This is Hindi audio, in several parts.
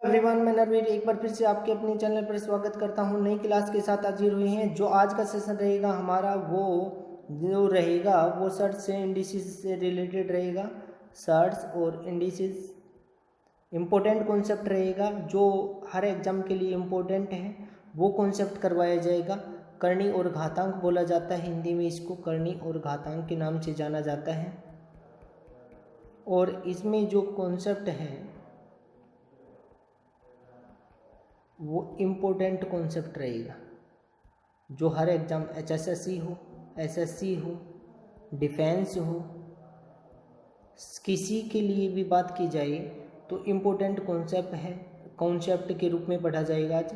एवरीवन, मैं नरवीर एक बार फिर से आपके अपने चैनल पर स्वागत करता हूं। नई क्लास के साथ हाजिर हुए हैं। जो आज का सेशन रहेगा हमारा वो सर्च से इंडिसेस से रिलेटेड रहेगा। सर्च और इंडिसेस इम्पोर्टेंट कॉन्सेप्ट रहेगा जो हर एग्जाम के लिए इम्पोर्टेंट है, वो कॉन्सेप्ट करवाया जाएगा। करनी और घातांक बोला जाता है, हिंदी में इसको करनी और घातांक के नाम से जाना जाता है। और इसमें जो कॉन्सेप्ट है वो इम्पोर्टेंट कॉन्सेप्ट रहेगा जो हर एग्ज़ाम HSSC हो, SSC हो, डिफेंस हो, किसी के लिए भी बात की जाए तो इम्पोर्टेंट कॉन्सेप्ट के रूप में पढ़ा जाएगा। आज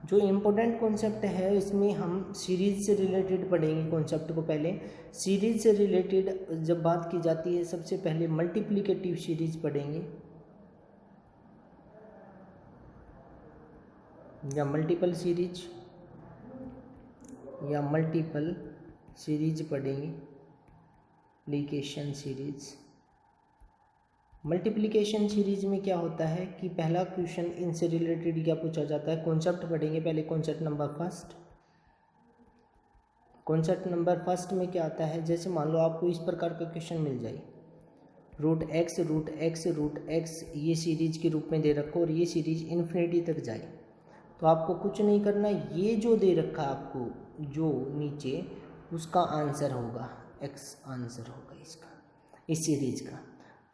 जो इम्पोर्टेंट कॉन्सेप्ट है इसमें हम सीरीज से रिलेटेड पढ़ेंगे कॉन्सेप्ट को। पहले सीरीज से रिलेटेड जब बात की जाती है सबसे पहले मल्टीप्लिकेटिव सीरीज पढ़ेंगे या मल्टीपल सीरीज पढ़ेंगे। मल्टीप्लिकेशन सीरीज में क्या होता है कि पहला क्वेश्चन इनसे रिलेटेड क्या पूछा जाता है। कॉन्सेप्ट पढ़ेंगे पहले। कॉन्सेप्ट नंबर फर्स्ट में क्या आता है, जैसे मान लो आपको इस प्रकार का क्वेश्चन मिल जाए, रूट एक्स ये सीरीज के रूप में दे रखो और ये सीरीज इन्फिनिटी तक जाए, तो आपको कुछ नहीं करना। ये जो दे रखा आपको जो नीचे, उसका आंसर होगा एक्स, आंसर होगा इसका, इस सीरीज का।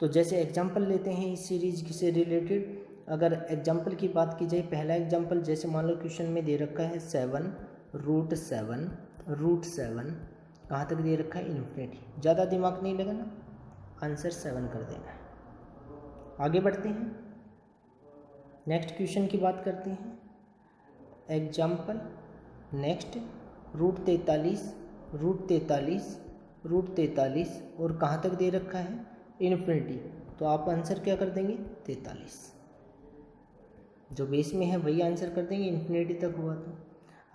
तो जैसे एग्जांपल लेते हैं इस सीरीज से रिलेटेड। अगर एग्जांपल की बात की जाए, पहला एग्जांपल जैसे मान लो क्वेश्चन में दे रखा है 7 रूट 7 कहाँ तक दे रखा है, इन्फिनिटी। ज़्यादा दिमाग नहीं लगाना, आंसर 7 कर देना है। आगे बढ़ते हैं, नेक्स्ट क्वेश्चन की बात करते हैं। एग्जाम्पल नेक्स्ट, रूट 43 और कहाँ तक दे रखा है, इन्फिनिटी। तो आप आंसर क्या कर देंगे, 43। जो बेस में है वही आंसर कर देंगे, इन्फिनिटी तक हुआ तो।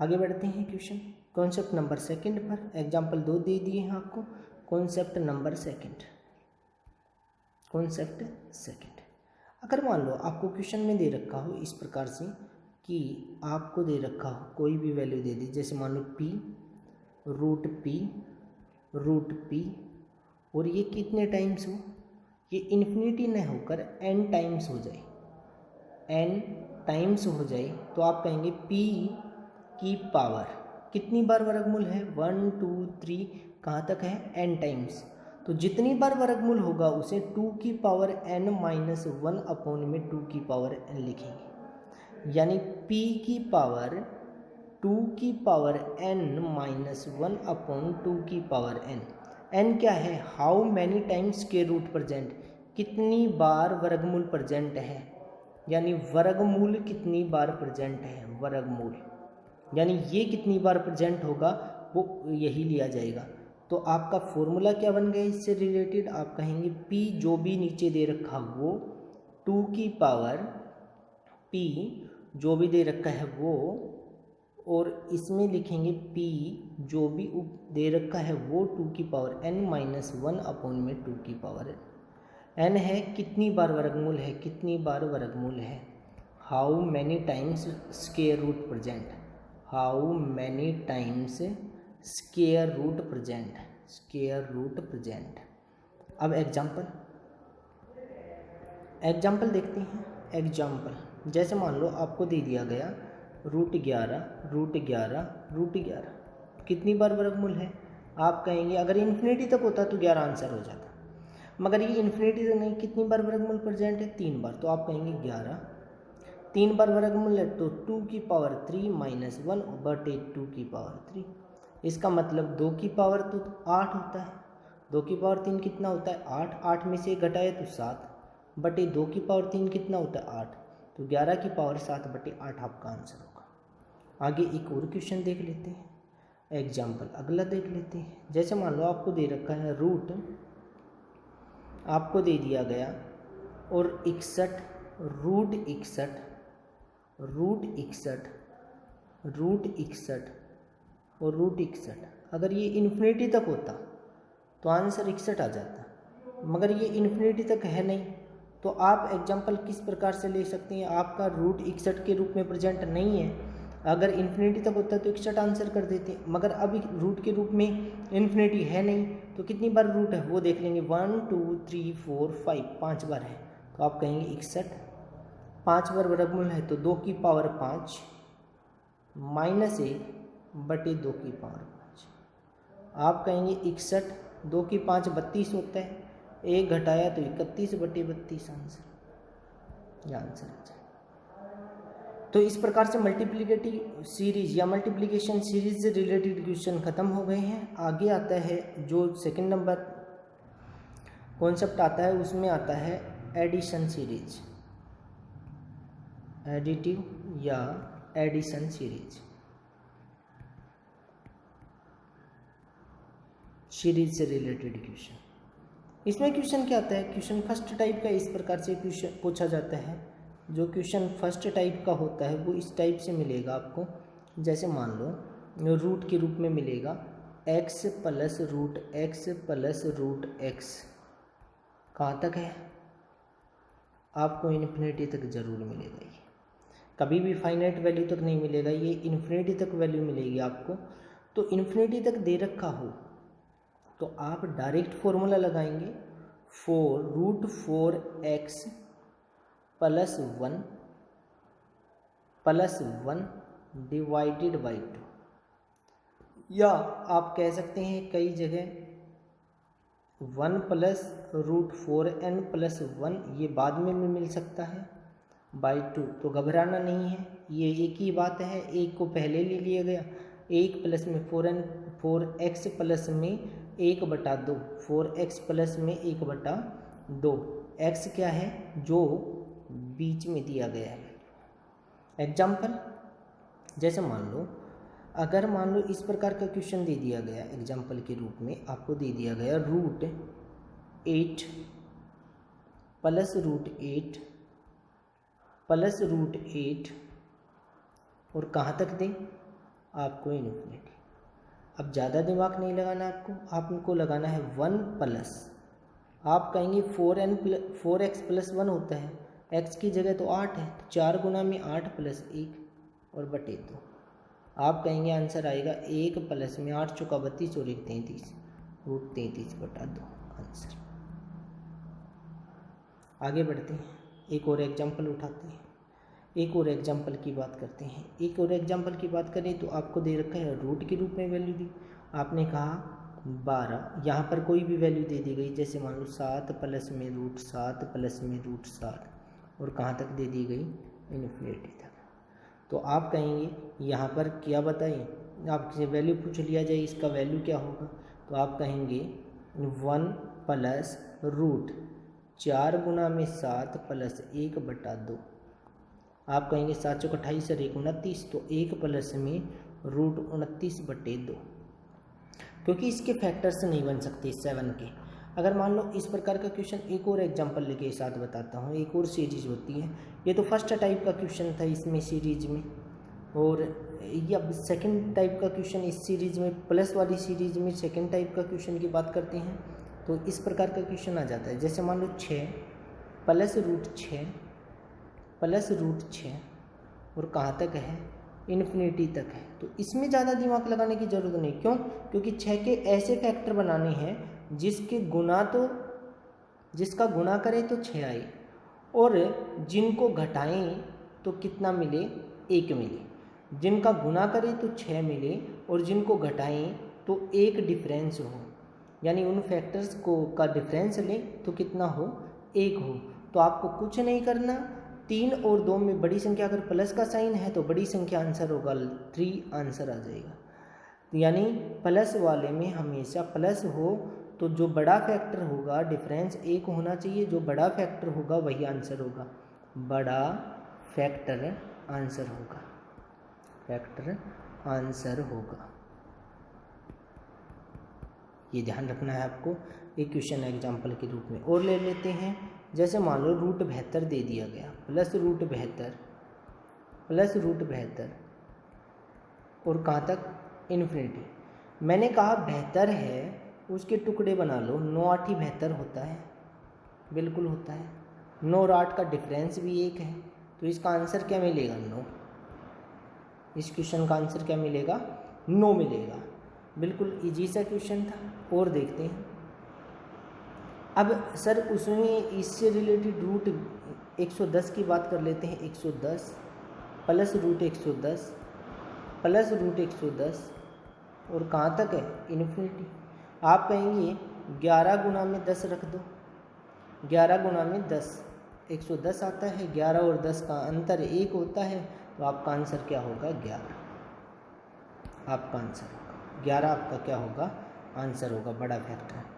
आगे बढ़ते हैं क्वेश्चन कॉन्सेप्ट नंबर सेकंड पर। एग्जाम्पल 2 दे दिए हैं आपको। कॉन्सेप्ट सेकंड, अगर मान लो आपको क्वेश्चन में दे रखा हो इस प्रकार से कि आपको दे रखा हो कोई भी वैल्यू दे दी, जैसे मान लो रूट पी और ये कितने टाइम्स हो, ये इन्फिनिटी न होकर n टाइम्स हो जाए, तो आप कहेंगे p की पावर कितनी बार वर्गमूल है, 1 2 3 कहाँ तक है, n टाइम्स। तो जितनी बार वर्गमूल होगा उसे 2 की पावर n माइनस 1 अपॉन में 2 की पावर n लिखेंगे। यानी p की पावर 2 की पावर n माइनस 1 अपॉन 2 की पावर n। n क्या है, how many times square root present, कितनी बार वर्गमूल प्रेजेंट है, यानी वर्गमूल कितनी बार प्रेजेंट है, वर्गमूल यानी ये कितनी बार प्रेजेंट होगा वो यही लिया जाएगा। तो आपका फॉर्मूला क्या बन गया इससे रिलेटेड, आप कहेंगे p जो भी नीचे दे रखा वो 2 की पावर p जो भी दे रखा है वो, और इसमें लिखेंगे p जो भी दे रखा है वो 2 की पावर n माइनस 1 अपॉन में 2 की पावर n है, कितनी बार वर्गमूल है, how many times square root present. अब एग्जाम्पल देखते हैं। एग्जाम्पल जैसे मान लो आपको दे दिया गया रूट 11 कितनी बार वर्गमूल है, आप कहेंगे अगर इन्फिनिटी तक होता तो 11 आंसर हो जाता, मगर ये इन्फिनिटी तक नहीं, कितनी बार वर्गमूल प्रेजेंट है, 3 बार। तो आप कहेंगे 11 3 बार वर्गमूल है तो 2 की पावर 3 माइनस 1 बटे 2 की पावर 3। इसका मतलब 2 की पावर तो 8 होता है, 2 की पावर 3 कितना होता है, 8 में से घटाए तो 7 बटे 2 की पावर 3 कितना होता है, 8। तो 11 की पावर 7 बटे 8 आपका आंसर होगा। आगे एक और क्वेश्चन देख लेते हैं। एग्जाम्पल अगला देख लेते हैं। जैसे मान लो आपको दे रखा है रूट, आपको दे दिया गया और 61 रूट 61 अगर ये इन्फिनिटी तक होता तो आंसर 61 आ जाता, मगर ये इन्फिनिटी तक है नहीं, तो आप एग्जाम्पल किस प्रकार से ले सकते हैं, आपका रूट 61 के रूप में प्रेजेंट नहीं है, अगर इन्फिनिटी तक होता है तो 61 आंसर कर देते हैं, मगर अभी रूट के रूप में इन्फिनिटी है नहीं, तो कितनी बार रूट है वो देख लेंगे, 1 2 3 4 5, 5 बार है, तो आप कहेंगे 61, 5 बार वर्गमूल है तो 2 की पावर 5 माइनस 1/2 की पावर 5, आप कहेंगे 61, 2 की 5 32 होता है, 1 घटाया तो 31/32 आंसर, यह आंसर आ जाए। तो इस प्रकार से मल्टीप्लिकेटिव सीरीज या मल्टीप्लिकेशन सीरीज से रिलेटेड क्वेश्चन खत्म हो गए हैं। आगे आता है जो सेकंड नंबर कॉन्सेप्ट आता है, उसमें आता है एडिशन सीरीज, एडिटिव या एडिशन सीरीज से रिलेटेड क्वेश्चन। इसमें क्वेश्चन क्या आता है, क्वेश्चन फर्स्ट टाइप का इस प्रकार से क्वेश्चन पूछा जाता है। जो क्वेश्चन फर्स्ट टाइप का होता है वो इस टाइप से मिलेगा आपको, जैसे मान लो रूट के रूप में मिलेगा x plus root x plus root x, कहाँ तक है, आपको इन्फिनिटी तक जरूर मिलेगा, ये कभी भी फाइनाइट वैल्यू तक नहीं मिलेगा, ये इन्फिनिटी तक वैल्यू मिलेगी आपको। तो इन्फिनिटी तक दे रखा हो तो आप डायरेक्ट फॉर्मूला लगाएंगे, root 4x plus 1 divided by 2, या आप कह सकते हैं कई जगह 1 प्लस रूट 4n प्लस 1, ये बाद में भी मिल सकता है, बाई 2, तो घबराना नहीं है, ये एक ही बात है, एक को पहले ले लिया गया, 1 प्लस में 4x प्लस में 1/2, 4x प्लस में 1/2, x क्या है जो बीच में दिया गया है। एग्जाम्पल जैसे मान लो, अगर मान लो इस प्रकार का क्वेश्चन दे दिया गया, एग्जाम्पल के रूप में आपको दे दिया गया root 8 plus root 8 plus root 8, और कहाँ तक दें, आपको इन्फिनिटी। अब ज़्यादा दिमाग नहीं लगाना आपको लगाना है 1 प्लस, आप कहेंगे 4x प्लस 1 होता है, x की जगह तो 8 है, तो 4 गुना में 8 प्लस 1 और बटे 2, आप कहेंगे आंसर आएगा 1 प्लस में 8 चौका 32 और 1 33, रूट 33/2 आंसर। आगे बढ़ते हैं, एक और एग्जाम्पल उठाते हैं, एक और एग्जाम्पल की बात करते हैं। एक और एग्जाम्पल की बात करें तो आपको दे रखा है रूट के रूप में वैल्यू दी, आपने कहा 12, यहाँ पर कोई भी वैल्यू दे दी गई, जैसे मान लो 7 प्लस में रूट 7 प्लस में रूट 7, और कहाँ तक दे दी गई, इन्फिनिटी तक। तो आप कहेंगे यहाँ पर क्या बताएं, आपसे वैल्यू पूछ लिया जाए इसका वैल्यू क्या होगा, तो आप कहेंगे 1 प्लस रूट 4 गुना में 7 प्लस 1/2, आप कहेंगे 7 चौक 28 और 1 29, तो 1 प्लस में रूट 29/2, क्योंकि इसके फैक्टर्स नहीं बन सकते 7 के। अगर मान लो इस प्रकार का क्वेश्चन, एक और एग्जांपल के साथ बताता हूँ, एक और सीरीज होती है, ये तो फर्स्ट टाइप का क्वेश्चन था इसमें सीरीज में, और ये अब सेकंड टाइप का क्वेश्चन इस सीरीज में, प्लस वाली सीरीज में सेकंड टाइप का क्वेश्चन की बात करते हैं। तो इस प्रकार का क्वेश्चन आ जाता है, जैसे मान लो 6 प्लस रूट 6 प्लस रूट 6, और कहाँ तक है, इन्फिनिटी तक है। तो इसमें ज़्यादा दिमाग लगाने की ज़रूरत नहीं, क्यों, क्योंकि 6 के ऐसे फैक्टर बनाने हैं जिसका गुणा करें तो 6 आए, और जिनको घटाएं तो कितना मिले, 1 मिले, जिनका गुणा करें तो 6 मिले, और जिनको घटाएं तो 1 डिफरेंस हो, यानी उन फैक्टर्स का डिफरेंस लें तो कितना हो, 1 हो। तो आपको कुछ नहीं करना, 3 और 2 में बड़ी संख्या अगर प्लस का साइन है तो बड़ी संख्या आंसर होगा 3, आंसर आ जाएगा। यानी प्लस वाले में हमेशा प्लस हो तो जो बड़ा फैक्टर होगा, डिफरेंस 1 होना चाहिए, जो बड़ा फैक्टर होगा वही आंसर होगा, बड़ा फैक्टर आंसर होगा, फैक्टर आंसर होगा, ये ध्यान रखना है आपको। एक क्वेश्चन एग्जाम्पल के रूप में और ले लेते हैं, जैसे मान लो रूट 72 दे दिया गया, प्लस रूट 72 और कहाँ तक, इन्फिनिटी। मैंने कहा 72 है, उसके टुकड़े बना लो, 9 8 72 होता है, बिल्कुल होता है। 9 और 8 का डिफरेंस भी 1 है, तो इसका आंसर क्या मिलेगा? 9। इस क्वेश्चन का आंसर क्या मिलेगा? 9 मिलेगा। बिल्कुल इजी सा क्वेश्चन था। और देखते हैं। अब सर उसमें इससे रिलेटेड रूट 110 की बात कर लेते हैं। 110 प्लस रूट 110 प्लस रूट 110 और कहाँ तक है? इन्फिनिटी। आप कहेंगे 11 गुना में 10 रख दो। 11 गुना में 10 110 आता है। 11 और 10 का अंतर 1 होता है, तो आपका आंसर क्या होगा? 11 आपका आंसर होगा। 11 आपका क्या होगा? आंसर होगा, बड़ा फैक्टर।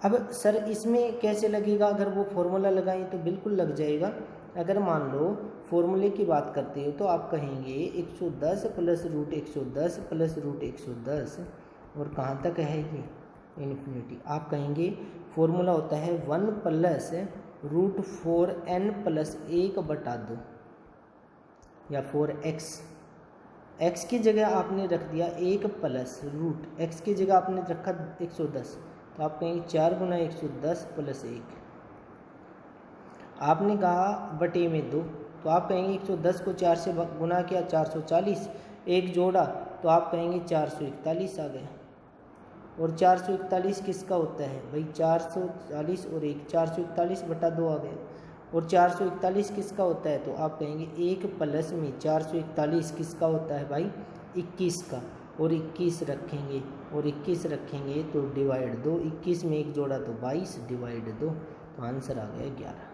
अब सर इसमें कैसे लगेगा? अगर वो फॉर्मूला लगाएं तो बिल्कुल लग जाएगा। अगर मान लो फॉर्मूले की बात करते हो तो आप कहेंगे 110 प्लस रूट 110 प्लस रूट 110 और कहाँ तक है ये? इन्फिनिटी। आप कहेंगे फॉर्मूला होता है 1 प्लस रूट 4n प्लस 1/2 या 4x। x की जगह आपने रख दिया 1 प्लस रूट, x की जगह आपने रखा 110, तो आप कहेंगे 4 गुना 110 प्लस 1। आपने कहा बटे में 2, तो आप कहेंगे 110 को 4 से गुना किया 440, एक जोड़ा तो आप कहेंगे 441 आ गया। और 441 किसका होता है भाई? 440 और 1 441/2 आ गया। और 441 किसका होता है? तो आप कहेंगे 1 प्लस में 441 किसका होता है भाई? 21 का। और 21 रखेंगे और 21 रखेंगे तो डिवाइड 2, 21 में 1 जोड़ा तो 22 डिवाइड 2, तो आंसर आ गया 11।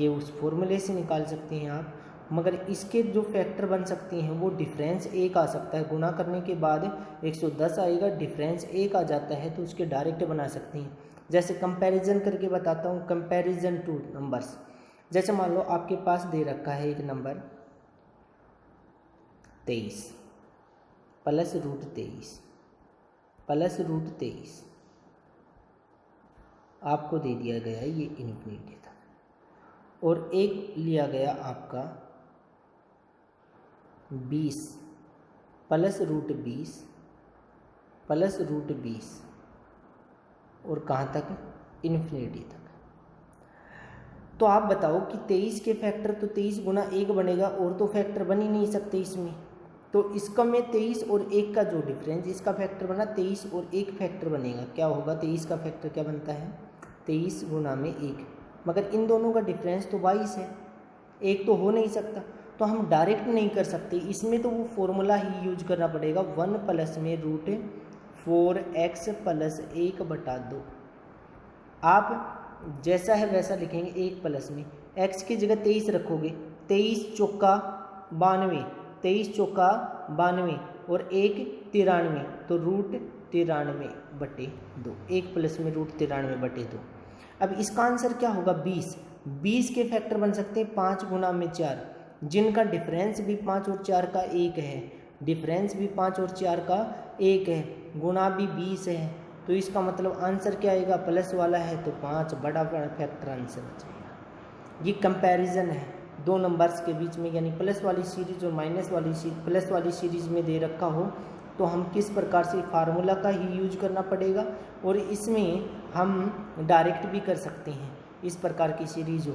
ये उस फॉर्मूले से निकाल सकते हैं आप। मगर इसके जो फैक्टर बन सकते हैं वो डिफरेंस 1 आ सकता है। गुना करने के बाद 110 आएगा, डिफरेंस 1 आ जाता है, तो उसके डायरेक्ट बना सकते हैं। जैसे कंपैरिजन करके बताता हूँ, कंपैरिजन टू नंबर्स। जैसे मान लो आपके पास दे रखा है एक number 23 plus root 23 plus root 23 आपको दे दिया गया है, ये इन्फिनिटी था। और एक लिया गया आपका 20 प्लस रूट 20 प्लस रूट 20 और कहाँ तक? इन्फिनिटी तक। तो आप बताओ कि 23 के फैक्टर तो 23 गुना 1 बनेगा, और तो फैक्टर बन ही नहीं सकते इसमें। तो इसका में 23 और 1 का जो डिफरेंस, इसका फैक्टर बना 23 और 1 फैक्टर बनेगा। क्या होगा? 23 का फैक्टर क्या बनता है? 23 गुना में 1। मगर इन दोनों का डिफरेंस तो 22 है, एक तो हो नहीं सकता, तो हम डायरेक्ट नहीं कर सकते। इसमें तो वो फॉर्मूला ही यूज करना पड़ेगा, 1 प्लस में रूट 4x प्लस 1/2। आप जैसा है वैसा लिखेंगे। 1 प्लस में x की जगह 23 रखोगे, 23 चौका 92, 23 चौका 92 और 1 93, तो रूट 93/2। 1 प्लस में रूट 93/2। अब इसका आंसर क्या होगा? 20। 20 के फैक्टर बन सकते हैं 5 गुना में 4, जिनका डिफरेंस भी 5 और 4 का 1 है। डिफरेंस भी 5 और 4 का 1 है, गुना भी 20 है। तो इसका मतलब आंसर क्या आएगा? प्लस वाला है तो 5, बड़ा फैक्टर आंसर हो जाएगा। ये कंपैरिजन है दो नंबर्स के बीच में, यानी प्लस वाली सीरीज और माइनस वाली सीरीज। प्लस वाली सीरीज में दे रखा हो तो हम किस प्रकार से फार्मूला का ही यूज करना पड़ेगा, और इसमें हम डायरेक्ट भी कर सकते हैं। इस प्रकार की सीरीज हो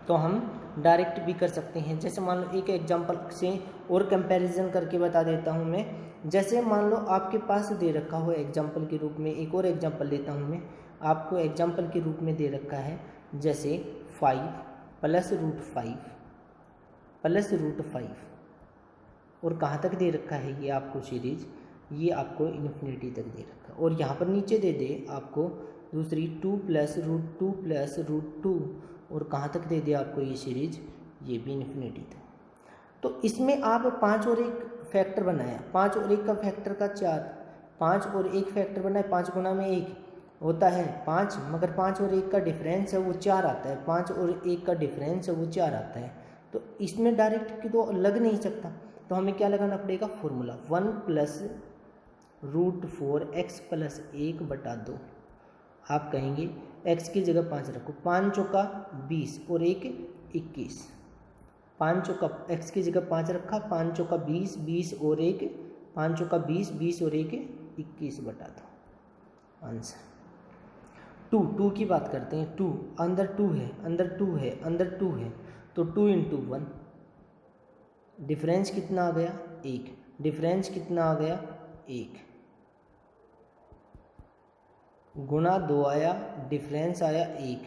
तो हम डायरेक्ट भी कर सकते हैं। जैसे मान लो एक एग्जांपल से और कंपैरिजन करके बता देता हूं मैं। जैसे मान लो आपके पास दे रखा हो एग्जांपल के रूप में, एक और एग्जांपल लेता हूं मैं, आपको एग्जांपल के रूप में दे रखा है जैसे 5 प्लस रूट 5 प्लस रूट 5 और कहाँ तक दे रखा है ये आपको सीरीज, ये आपको इन्फिनिटी तक दे रखा है। और यहाँ पर नीचे दे दे आपको दूसरी 2 प्लस रूट 2 प्लस रूट 2 और कहाँ तक दे दिया आपको ये सीरीज, ये भी इन्फिनिटी तक। तो इसमें आप 5 और 1 फैक्टर बनाया, 5 और 1 का फैक्टर का 4, 5 और 1 फैक्टर बनाया, 5 गुना में 1 होता है 5, मगर 5 और 1 का डिफरेंस है वो 4 आता है। 5 और 1 का डिफरेंस है वो 4 आता है। तो इसमें डायरेक्ट की तो लग नहीं सकता, तो हमें क्या लगाना पड़ेगा? Formula 1 plus root 4x plus 1/2। आप कहेंगे x की जगह 5 रखो, 5 चौका 20 और 1 21, 5 चौका x की जगह 5 रखा, 5 चौका 20, 20 और 1 5 चौका 20, 20 और 1 21/2 आंसर। टू की बात करते हैं। टू अंदर टू है, अंदर टू है, अंदर टू है, तो 2 × 1 डिफरेंस कितना आ गया 1, डिफरेंस कितना आ गया 1, गुणा 2 आया डिफरेंस आया 1,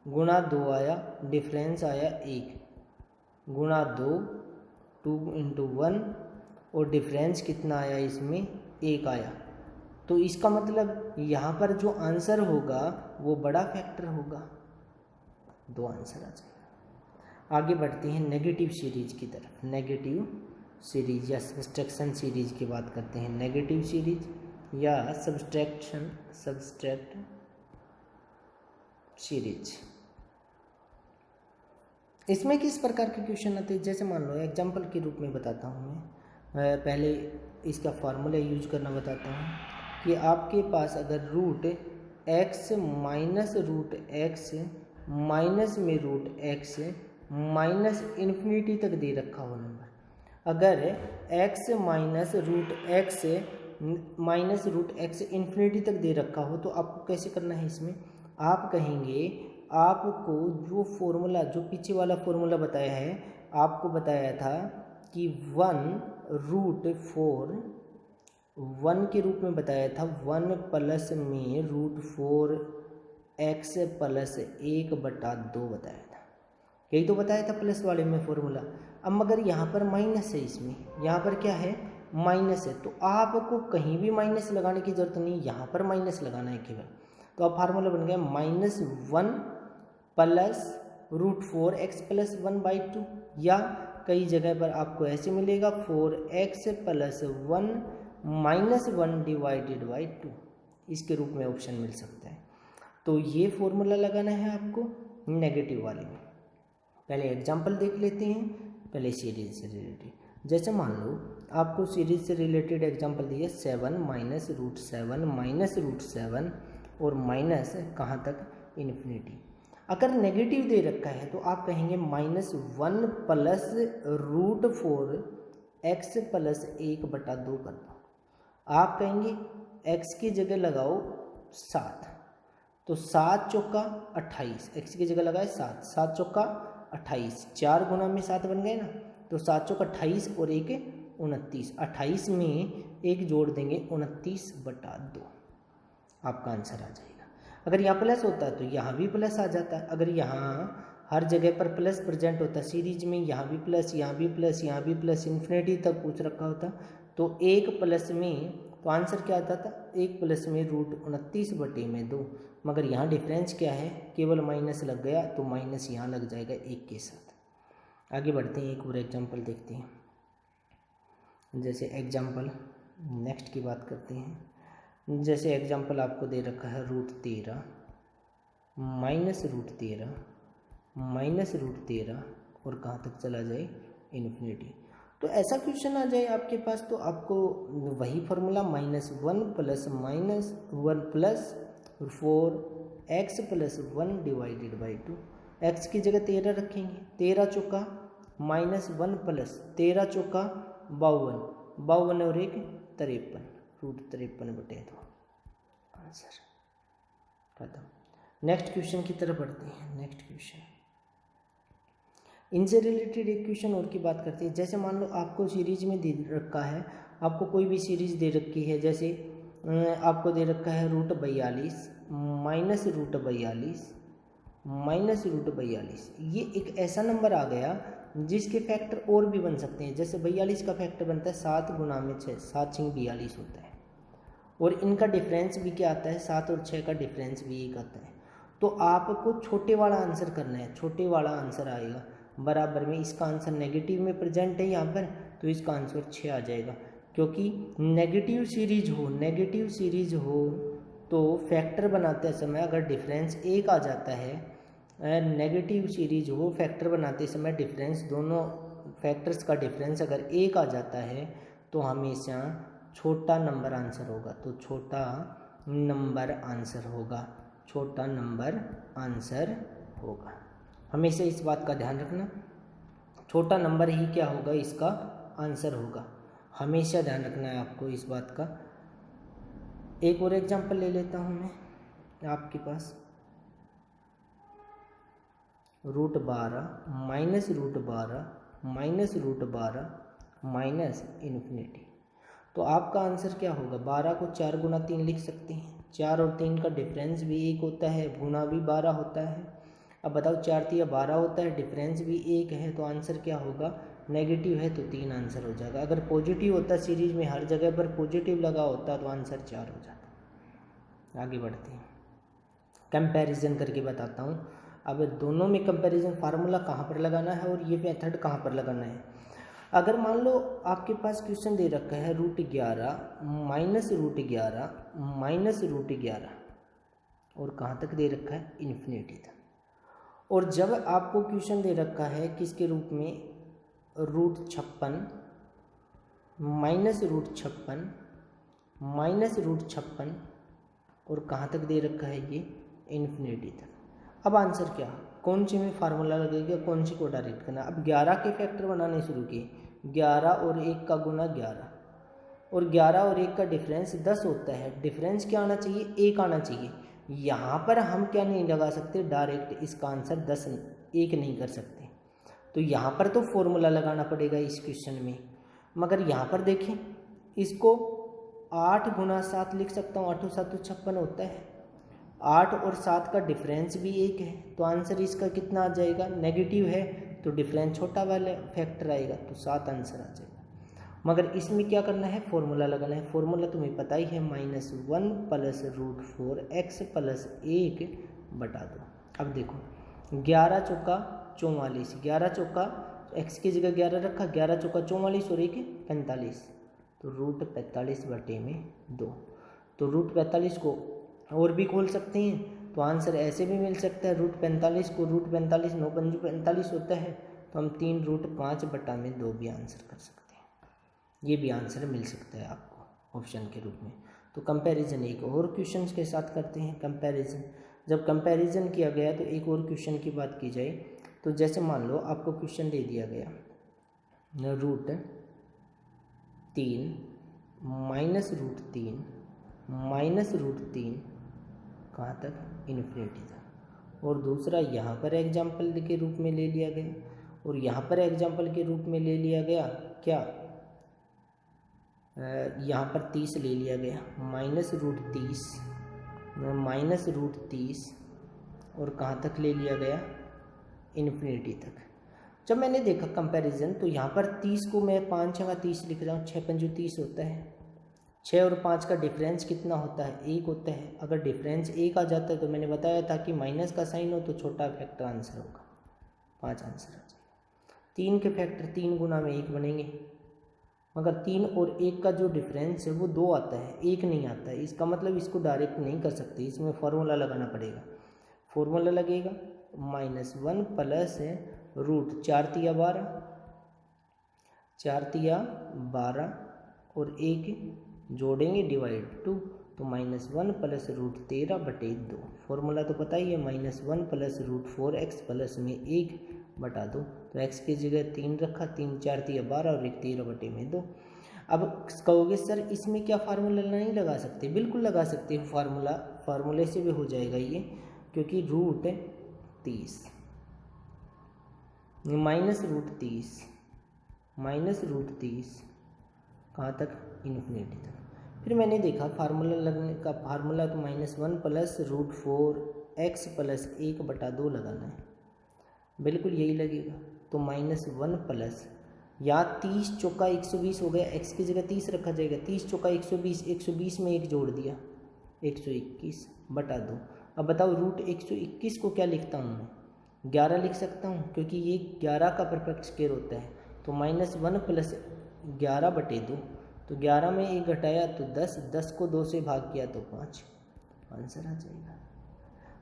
गुणा 2 आया डिफरेंस आया 1, गुणा 2 2 × 1 और डिफरेंस कितना आया इसमें 1 आया। तो इसका मतलब यहाँ पर जो आंसर होगा वो बड़ा फैक्टर होगा, 2 आंसर आ जाएगा। आगे बढ़ते हैं नेगेटिव सीरीज की तरफ। नेगेटिव सीरीज या सब्सट्रैक्शन सीरीज की बात करते हैं। नेगेटिव सीरीज या सब्सट्रैक्ट सीरीज, इसमें किस प्रकार के क्वेश्चन आते हैं, जैसे मान लो एग्जांपल के रूप में बताता हूँ मैं। पहले इसका फार्मूला यूज करना बताता हूँ कि आपके पास अगर root x minus root x minus में रूट x माइनस इन्फिनिटी तक दे रखा हो नंबर, अगर x minus root x infinity तक दे रखा हो तो आपको कैसे करना है। इसमें आप कहेंगे, आपको जो फॉर्मूला, जो पीछे वाला फॉर्मूला बताया है, आपको बताया था कि 1 के रूप में बताया था 1 प्लस में √4x प्लस 1/2 बताया था। यही तो बताया था प्लस वाले में फॉर्मूला। अब मगर यहाँ पर माइनस है, इसमें यहाँ पर क्या है माइनस है, तो आपको कहीं भी माइनस लगाने की जरूरत नहीं, यहाँ पर माइनस लगाना है केवल। तो अब फार्मूला बन गया -1 प्लस √4x प्लस 1/2, या कई जगह पर आपको ऐसे मिलेगा 4x plus 1 minus 1 divided by 2, इसके रूप में ऑप्शन मिल सकता है। तो ये फॉर्मूला लगाना है आपको नेगेटिव वाले में। पहले एग्जांपल देख लेते हैं, पहले सीरीज से रिलेटेड। जैसे मान लो आपको सीरीज से रिलेटेड एग्जांपल दिया 7 माइनस √7 माइनस √7 और माइनस कहाँ तक इन्फिनिटी। अगर नेगेटिव दे रखा है तो आप कहेंगे -1 प्लस √4x प्लस 1/2 कर दो। आप कहेंगे x की जगह लगाओ 7, तो 7 चौका 28, x की जगह लगाए 7, 7 चौका 28, 4 गुना में 7 बन गए ना, तो 7 चौका 28 और 1 29, 28 में 1 जोड़ देंगे 29/2, आपका आंसर आ जाएगा। अगर यहाँ प्लस होता है तो यहाँ भी प्लस आ जाता है। अगर यहाँ हर जगह पर प्लस प्रेजेंट होता है सीरीज में, यहाँ भी प्लस, यहाँ भी प्लस, यहाँ भी प्लस, इन्फिनिटी तक पूछ रखा होता, तो 1 प्लस में, तो आंसर क्या आता था 1 प्लस में √29/2, मगर यहाँ डिफरेंस क्या है, केवल माइनस लग गया, तो माइनस यहाँ लग जाएगा 1 के साथ। आगे बढ़ते हैं, एक और एग्जांपल देखते हैं। जैसे एग्जांपल नेक्स्ट की बात करते हैं। जैसे एग्जांपल आपको दे रखा है √13 माइनस √13 माइनस √13 और कहाँ तक चला जाए इन्फिनिटी। तो ऐसा क्वेश्चन आ जाए आपके पास, तो आपको वही formula -1 plus -1 plus 4x plus 1 divided by 2, x की जगह 13 रखेंगे, 13 चौका -1 प्लस 13 चौका 52, 52 और 1 53, √53/2 आंसर खत्म। नेक्स्ट क्वेश्चन की तरफ बढ़ते हैं। नेक्स्ट क्वेश्चन, इनसे रिलेटेड एक क्वेश्चन और की बात करते हैं। जैसे मान लो आपको सीरीज में दे रखा है, आपको कोई भी सीरीज दे रखी है, जैसे आपको दे रखा है √42 माइनस √42 माइनस √42, ये एक ऐसा नंबर आ गया जिसके फैक्टर और भी बन सकते हैं। जैसे 42 का फैक्टर बनता है 7 गुना में 6, 7 6 42 होता है, और इनका डिफरेंस भी क्या आता है, 7 और 6 का डिफरेंस भी 1 आता है। तो आपको छोटे वाला आंसर करना है, छोटे वाला आंसर आएगा बराबर में, इसका आंसर नेगेटिव में प्रेजेंट है यहाँ पर, तो इसका आंसर 6 आ जाएगा। क्योंकि नेगेटिव सीरीज हो तो फैक्टर बनाते समय अगर डिफरेंस 1 आ जाता है, नेगेटिव सीरीज हो फैक्टर बनाते समय डिफरेंस, दोनों फैक्टर्स का डिफरेंस अगर 1 आ जाता है तो हमेशा छोटा नंबर आंसर होगा, तो छोटा नंबर आंसर होगा। हमेशा इस बात का ध्यान रखना, छोटा नंबर ही क्या होगा, इसका आंसर होगा। हमेशा ध्यान रखना है आपको इस बात का। एक और एग्जांपल ले लेता हूँ मैं आपके पास। √12 माइनस √12 माइनस √12 माइनस इन्फिनिटी। तो आपका आंसर क्या होगा? 12 को 4 गुना 3 लिख सकते हैं। 4 और 3 का डिफरेंस भी 1 होता है, गुना भी 12 होता है। अब बताओ 4 3 12 होता है, डिफरेंस भी 1 है, तो आंसर क्या होगा? नेगेटिव है तो 3 आंसर हो जाएगा। अगर पॉजिटिव होता सीरीज में हर जगह पर पॉजिटिव लगा होता तो आंसर 4 हो जाता। आगे बढ़ते हैं, कंपैरिजन करके बताता हूँ। अब दोनों में कंपैरिजन फार्मूला कहाँ पर लगाना है और ये मेथड कहाँ पर लगाना है। अगर मान लो आपके पास क्वेश्चन दे रखा है √11 माइनस √11 माइनस √11 और कहाँ तक दे रखा है? इन्फिनिटी तक। और जब आपको क्वेश्चन दे रखा है किसके रूप में? √56 माइनस √56 माइनस √56 और कहाँ तक दे रखा है? ये इन्फिनिटी तक। अब आंसर क्या? कौन सी में फार्मूला लगेगा, कौन सी को डायरेक्ट करना? अब 11 के फैक्टर बनाने शुरू किए। 11 और 1 का गुना 11 और 11 और 1 का डिफरेंस 10 होता है। डिफरेंस क्या आना चाहिए? 1 आना चाहिए। यहाँ पर हम क्या नहीं लगा सकते? डायरेक्ट इसका आंसर 10 1 नहीं कर सकते, तो यहाँ पर तो फॉर्मूला लगाना पड़ेगा इस क्वेश्चन में। मगर यहाँ पर देखें, इसको 8 गुना 7 लिख सकता हूँ। 8 7 56 होता है। 8 और 7 का डिफरेंस भी 1 है, तो आंसर इसका कितना आ जाएगा? नेगेटिव है तो डिफरेंस छोटा वाला फैक्टर आएगा, तो 7 आंसर आ जाएगा। मगर इसमें क्या करना है? फॉर्मूला लगाना है। फॉर्मूला तुम्हें पता ही है, -1 प्लस √4x प्लस 1 बटा 2। अब देखो 11 चौका 44, 11 चौका x की जगह 11 रखा, 11 चौका 44 और 1 45, तो √45 बटे में 2। तो √45 को और भी खोल सकते हैं, तो आंसर ऐसे भी मिल सकता है। √45 को √45 9 पंजे 45 होता है, तो हम 3 √5 बटा में 2 भी आंसर कर सकते हैं। ये भी आंसर मिल सकता है आपको ऑप्शन के रूप में। तो कंपैरिजन एक और क्वेश्चन के साथ करते हैं। कंपैरिजन, जब कंपैरिजन किया गया तो एक और क्वेश्चन की बात की जाए तो जैसे मान लो आपको क्वेश्चन दे दिया गया √3 माइनस √3 माइनस √3 कहाँ तक? इन्फिनिटी तक। और दूसरा यहाँ पर एग्जाम्पल के रूप में ले लिया गया, और यहाँ पर एग्जाम्पल के रूप में ले लिया गया क्या? यहाँ पर 30 ले लिया गया, -√30 -√30 और कहाँ तक ले लिया गया? इन्फिनिटी तक। जब मैंने देखा कंपैरिजन, तो यहाँ पर 30 को मैं 5 जगह 30 लिख रहा हूँ। 6 पंजे 30 होता है। 6 और 5 का डिफरेंस कितना होता है? 1 होता है। अगर डिफरेंस 1 आ जाता है तो मैंने बताया था कि माइनस का साइन हो तो छोटा फैक्टर आंसर होगा, 5 आंसर आ जाएगा। 3 के फैक्टर 3 गुना में 1 बनेंगे, मगर 3 और 1 का जो डिफरेंस है वो 2 आता है, 1 नहीं आता है। इसका मतलब इसको डायरेक्ट नहीं कर सकते, इसमें फार्मूला लगाना पड़ेगा। फार्मूला लगेगा -1 प्लस √4 तिया 12 4 तिया 12 और 1 जोड़ेंगे डिवाइड 2, तो -1 प्लस √13 बटे 2। फॉर्मूला तो पता ही है, -1 प्लस √4x प्लस में 1 बटा 2। तो x की जगह 3 रखा, 3 4 तिया 12 और 1 13 बटे में 2। अब कहोगे सर इसमें क्या फार्मूला नहीं लगा सकते? बिल्कुल लगा सकते हो फार्मूला, फार्मूले से भी हो जाएगा ये, क्योंकि √30 -√30 कहाँ तक? इन्फिनिटी तक। फिर मैंने देखा फार्मूला लगने का, फार्मूला तो -1 प्लस √4x प्लस 1 बटा 2 लगाना है, बिल्कुल यही लगेगा। तो -1 प्लस, या 30 चौका 120 हो गया, x की जगह 30 रखा जाएगा, 30 चौका 120, 120 में 1 जोड़ दिया, 121 बटा 2। अब बताओ √121 को क्या लिखता हूँ मैं? 11 लिख सकता हूँ, क्योंकि ये 11 का परफेक्ट स्क्वायर होता है। तो -1 प्लस 11 बटे 2, तो 11 में 1 घटाया तो 10, 10 को 2 से भाग किया तो 5, आंसर आ जाएगा।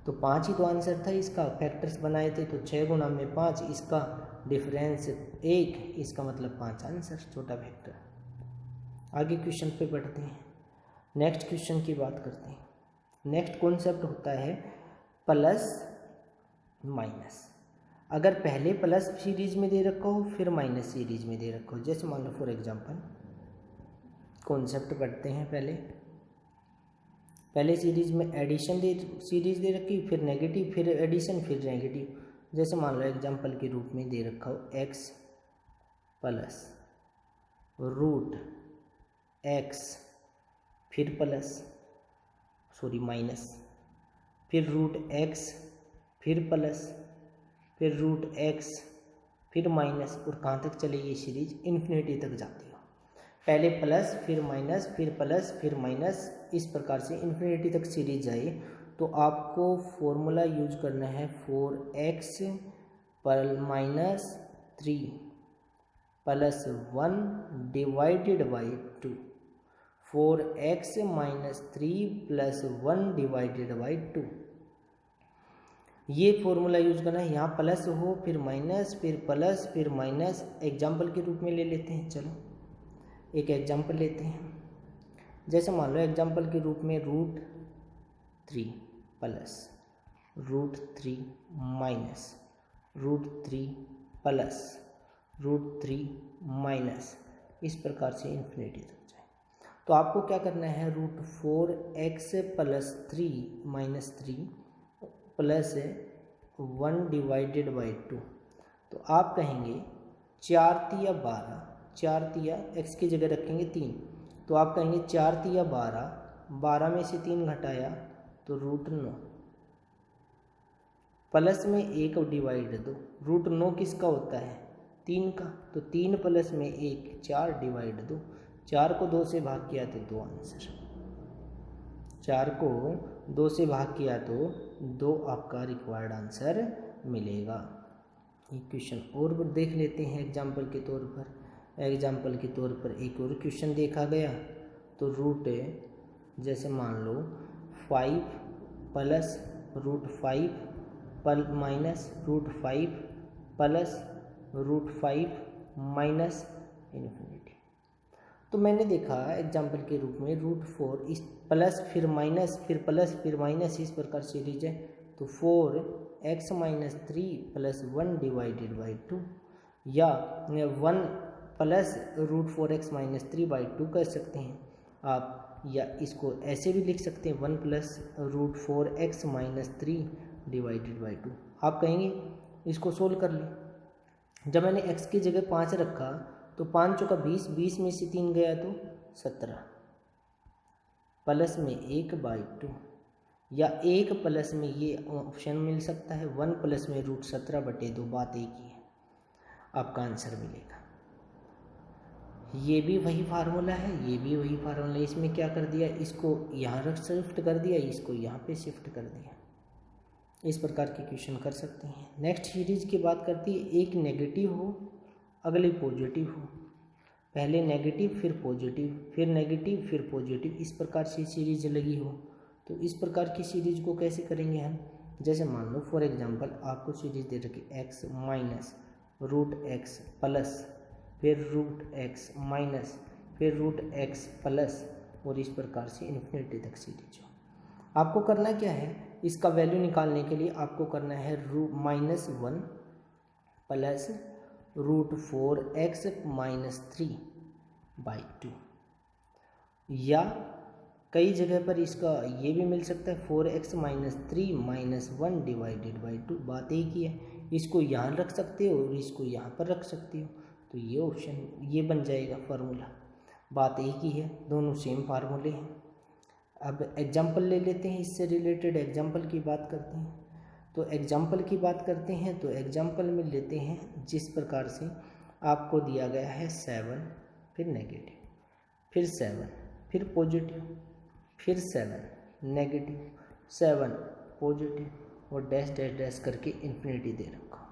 तो 5 ही तो आंसर था इसका। फैक्टर्स बनाए थे तो 6 गुना में 5, इसका डिफरेंस 1, इसका मतलब 5 आंसर, छोटा फैक्टर। आगे क्वेश्चन पे बढ़ते हैं, नेक्स्ट क्वेश्चन की बात करते हैं। नेक्स्ट कॉन्सेप्ट होता है प्लस माइनस। अगर पहले प्लस सीरीज में दे रखा हो फिर माइनस सीरीज में दे रखा हो, जैसे मान लो फॉर एग्जांपल कॉन्सेप्ट पढ़ते हैं। पहले सीरीज में एडिशन सीरीज दे रखी, फिर नेगेटिव, फिर एडिशन, फिर नेगेटिव। जैसे मान लो एग्जाम्पल के रूप में दे रखा हो x प्लस रूट x फिर प्लस माइनस, फिर रूट x फिर प्लस, फिर रूट x फिर माइनस, और कहाँ तक चलेगी ये सीरीज? इन्फिनिटी तक जाती हो। पहले प्लस फिर माइनस फिर प्लस फिर माइनस, इस प्रकार से इन्फिनिटी तक सीरीज जाए तो आपको फॉर्मूला यूज करना है 4x minus 3 plus 1 divided by 2। 4x minus 3 plus 1 divided by 2, ये फॉर्मूला यूज करना है। यहाँ प्लस हो फिर माइनस फिर प्लस फिर माइनस, एग्जाम्पल के रूप में ले लेते हैं। चलो एक एग्जाम्पल लेते हैं। जैसे मान लो एग्जाम्पल के रूप में √3 प्लस √3 माइनस √3 प्लस √3 माइनस, इस प्रकार से इन्फिनिटी तक जाए। तो आपको क्या करना है? √4x plus 3 minus 3 plus 1 divided by 2। तो आप कहेंगे 4 तिया 12, 4 तिया x की जगह रखेंगे 3, तो आप कहेंगे 4 तिया 12, 12 में से 3 घटाया तो √9 प्लस में 1 डिवाइड 2। √9 किसका होता है? 3 का, तो 3 प्लस में 1 4 डिवाइड 2। 4 को 2 से भाग किया तो 2 आंसर। 4 को 2 से भाग किया तो 2 आपका रिक्वायर्ड आंसर मिलेगा। एक क्वेश्चन और देख लेते हैं एग्जाम्पल के तौर पर। एग्जाम्पल के तौर पर एक और क्वेश्चन देखा गया। तो रूट जैसे मान लो 5 plus √5 minus √5 plus √5 minus infinity. तो मैंने देखा एग्जाम्पल के रूप में √4 इस प्लस फिर माइनस फिर प्लस फिर माइनस, इस प्रकार सीरीज है। तो 4x minus 3 plus 1 divided by 2, या 1 प्लस √4x माइनस 3 बाई 2 कर सकते हैं आप, या इसको ऐसे भी लिख सकते हैं 1 plus √4x minus 3 divided by 2। आप कहेंगे इसको सोल्व कर लें। जब मैंने x की जगह 5 रखा तो 5 चौका 20, 20 में से 3 गया तो 17 प्लस में 1 बाई 2, या 1 प्लस में ये ऑप्शन मिल सकता है 1 प्लस में √17 बटे 2, बात एक ही है, आपका आंसर मिलेगा। ये भी वही फार्मूला है, ये भी वही फार्मूला है। इसमें क्या कर दिया? इसको यहाँ रख शिफ्ट कर दिया, इसको यहाँ पे शिफ्ट कर दिया। इस प्रकार के क्वेश्चन कर सकते हैं। नेक्स्ट सीरीज की बात करती है, एक नेगेटिव हो अगली पॉजिटिव हो, पहले नेगेटिव फिर पॉजिटिव फिर नेगेटिव फिर पॉजिटिव, इस प्रकार से सीरीज लगी हो। तो इस प्रकार की सीरीज को कैसे करेंगे हम? जैसे मान लो फॉर एग्जांपल आपको सीरीज दे रखी x माइनस √x प्लस फिर √x माइनस फिर √x प्लस, और इस प्रकार से इन्फिनिटी तक सीरीज हो। आपको करना क्या है? इसका वैल्यू निकालने के लिए आपको करना है -1 प्लस √4x माइनस 3 बाई 2, या कई जगह पर इसका ये भी मिल सकता है 4x minus 3 minus 1 divided by 2, बात एक ही है। इसको यहाँ रख सकते हो और इसको यहाँ पर रख सकते हो, तो ये ऑप्शन ये बन जाएगा फार्मूला, बात एक ही है, दोनों सेम फार्मूले हैं। अब एग्जाम्पल ले लेते हैं, इससे रिलेटेड एग्जाम्पल की बात करते हैं। तो एग्जाम्पल की बात करते हैं तो एग्जाम्पल में लेते हैं जिस प्रकार से आपको दिया गया है 7 फिर नेगेटिव फिर 7 फिर पॉजिटिव फिर 7 नेगेटिव 7 पॉजिटिव और डैश डैश डैश करके इन्फिनिटी दे रखा।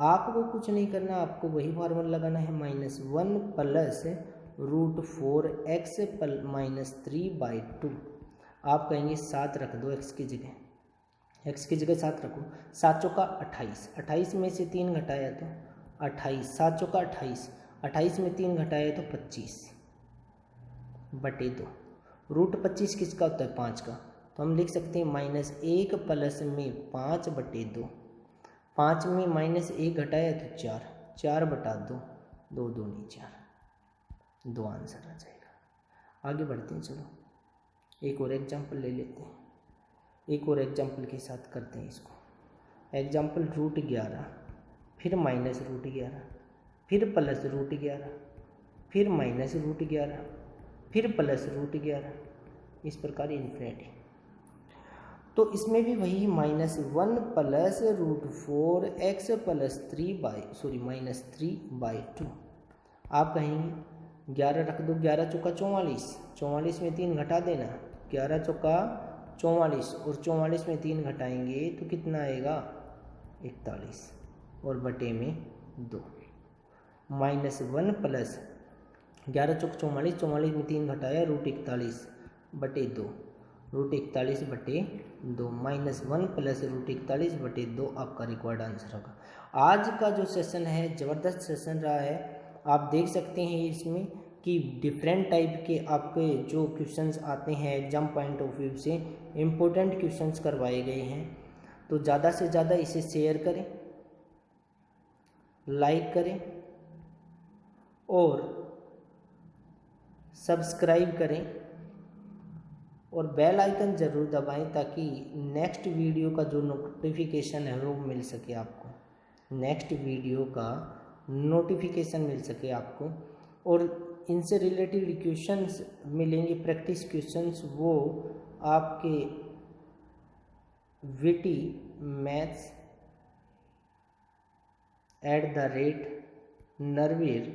आपको कुछ नहीं करना, आपको वही फार्मूला लगाना है -1 प्लस √4x माइनस 3 बाई 2। आप कहेंगे 7 रख दो x की जगह, x की जगह 7 रखो। 7 चौका 28, 28 में से 3 घटाया तो 28, 7 चौका 28, 28 में 3 घटाया तो 25 बटे 2। √25 किसका होता है? 5 का, तो हम लिख सकते हैं -1 प्लस में 5 बटे 2। 5 में -1 घटाया तो 4, 4 बटा 2, 2 दूनी 4, 2 आंसर आ जाएगा। आगे बढ़ते हैं, चलो एक और एग्जाम्पल ले लेते हैं, एक और एग्जाम्पल के साथ करते हैं इसको। एग्जाम्पल √11, फिर -√11, फिर +√11, फिर -√11, फिर +√11, इस प्रकार इन्फिनिटी। तो इसमें भी वही -1 +√4x -3/2 आप कहेंगे 11 रख दो, 11 चौका 44, 44 में 3 घटा देना, 11 चौका 44 और 44 में 3 घटाएंगे तो कितना आएगा 41 और बटे में 2। -1 + 11 चौक 44, 44 में 3 घटाया √41 बटे 2, √41 बटे 2, -1 + √41 बटे 2 आपका रिक्वायर्ड आंसर होगा। आज का जो सेशन है ज़बरदस्त सेशन रहा है। आप देख सकते हैं इसमें कि डिफरेंट टाइप के आपके जो क्वेश्चंस आते हैं एग्जाम पॉइंट ऑफ व्यू से इम्पोर्टेंट क्वेश्चंस करवाए गए हैं। तो ज़्यादा से ज़्यादा इसे शेयर करें, लाइक करें और सब्सक्राइब करें और बेल आइकन ज़रूर दबाएं ताकि नेक्स्ट वीडियो का जो नोटिफिकेशन है वो मिल सके आपको, नेक्स्ट वीडियो का नोटिफिकेशन मिल सके आपको। और इनसे रिलेटेड क्वेश्चंस मिलेंगे, प्रैक्टिस क्वेश्चंस, वो आपके विटी मैथ्स @narveer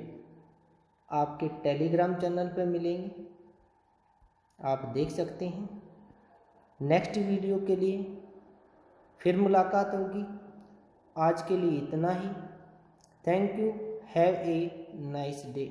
आपके टेलीग्राम चैनल पर मिलेंगे, आप देख सकते हैं। नेक्स्ट वीडियो के लिए फिर मुलाकात होगी। आज के लिए इतना ही। Thank you, have a nice day.